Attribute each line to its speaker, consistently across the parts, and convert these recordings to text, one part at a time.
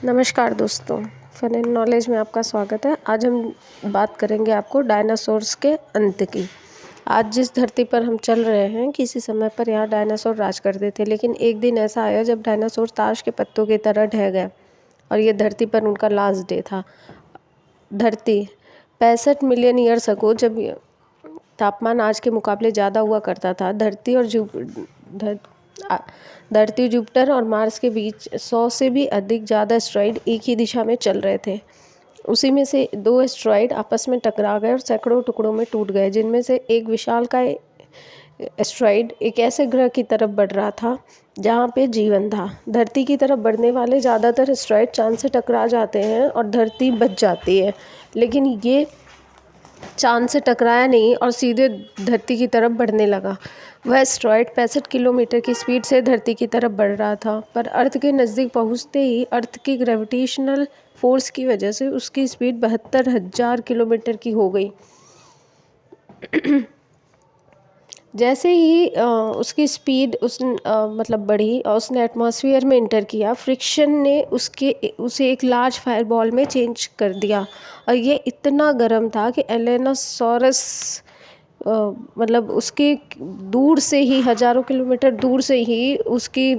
Speaker 1: नमस्कार दोस्तों, fun and knowledge में आपका स्वागत है। आज हम बात करेंगे आपको डायनासोर्स के अंत की। आज जिस धरती पर हम चल रहे हैं, किसी समय पर यहाँ डायनासोर राज करते थे, लेकिन एक दिन ऐसा आया जब डायनासोर ताश के पत्तों की तरह ढह गए और ये धरती पर उनका लास्ट डे था। धरती 65 मिलियन ईयर्स अगो, जब तापमान आज के मुकाबले ज़्यादा हुआ करता था, धरती, जुपिटर और मार्स के बीच 100 से भी अधिक ज़्यादा एस्टेरॉइड एक ही दिशा में चल रहे थे। उसी में से 2 एस्टेरॉइड आपस में टकरा गए और सैकड़ों टुकड़ों में टूट गए, जिनमें से एक विशालकाय एस्टेरॉइड एक ऐसे ग्रह की तरफ बढ़ रहा था जहाँ पे जीवन था। धरती की तरफ बढ़ने वाले ज़्यादातर एस्टेरॉइड चांद से टकरा जाते हैं और धरती बच जाती है, लेकिन ये चांद से टकराया नहीं और सीधे धरती की तरफ बढ़ने लगा। वह एस्टेरॉइड 65 किलोमीटर की स्पीड से धरती की तरफ बढ़ रहा था, पर अर्थ के नज़दीक पहुंचते ही अर्थ की ग्रेविटेशनल फोर्स की वजह से उसकी स्पीड 72,000 किलोमीटर की हो गई। जैसे ही उसकी स्पीड बढ़ी और उसने एटमॉस्फेयर में इंटर किया, फ्रिक्शन ने उसे एक लार्ज फायरबॉल में चेंज कर दिया और ये इतना गर्म था कि एलेनोसॉरस उसके दूर से ही, हज़ारों किलोमीटर दूर से ही उसकी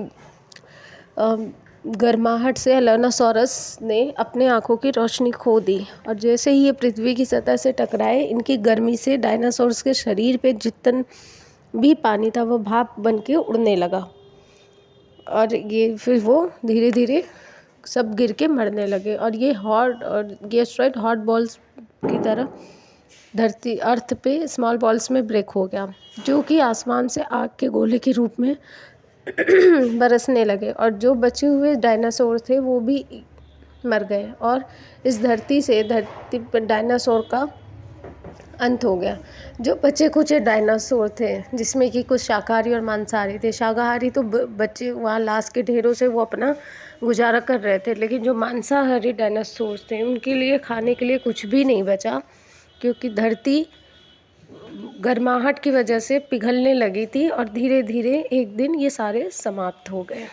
Speaker 1: गर्माहट से एलेनोसॉरस ने अपने आँखों की रोशनी खो दी। और जैसे ही ये पृथ्वी की सतह से टकराए, इनकी गर्मी से डायनासोर्स के शरीर पे जितना भी पानी था वो भाप बन के उड़ने लगा और ये फिर वो धीरे धीरे सब गिर के मरने लगे। और ये एस्टेरॉइड हॉट बॉल्स की तरह अर्थ पे स्मॉल बॉल्स में ब्रेक हो गया, जो कि आसमान से आग के गोले के रूप में बरसने लगे। और जो बचे हुए डायनासोर थे वो भी मर गए और इस धरती पर डायनासोर का अंत हो गया। जो बचे कुछ डायनासोर थे, जिसमें कि कुछ शाकाहारी और मांसाहारी थे। शाकाहारी तो बच्चे वहाँ लाश के ढेरों से वो अपना गुजारा कर रहे थे, लेकिन जो मांसाहारी डायनासोर थे उनके लिए खाने के लिए कुछ भी नहीं बचा, क्योंकि धरती गर्माहट की वजह से पिघलने लगी थी और धीरे धीरे एक दिन ये सारे समाप्त हो गए।